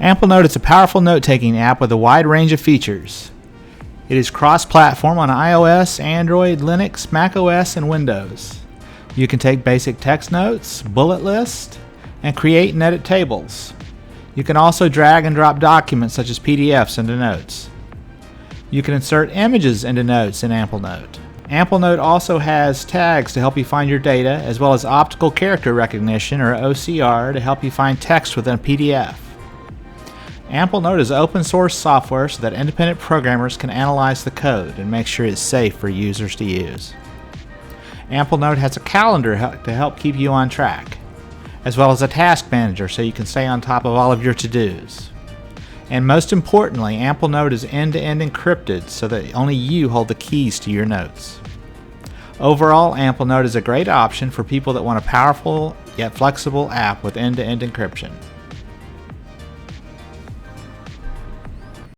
Amplenote is a powerful note-taking app with a wide range of features. It is cross-platform on iOS, Android, Linux, macOS, and Windows. You can take basic text notes, bullet lists, and create and edit tables. You can also drag and drop documents such as PDFs into notes. You can insert images into notes in Amplenote. Amplenote also has tags to help you find your data, as well as optical character recognition, or OCR, to help you find text within a PDF. Amplenote is open source software so that independent programmers can analyze the code and make sure it's safe for users to use. Amplenote has a calendar to help keep you on track, as well as a task manager so you can stay on top of all of your to-dos. And most importantly, Amplenote is end-to-end encrypted so that only you hold the keys to your notes. Overall, Amplenote is a great option for people that want a powerful yet flexible app with end-to-end encryption.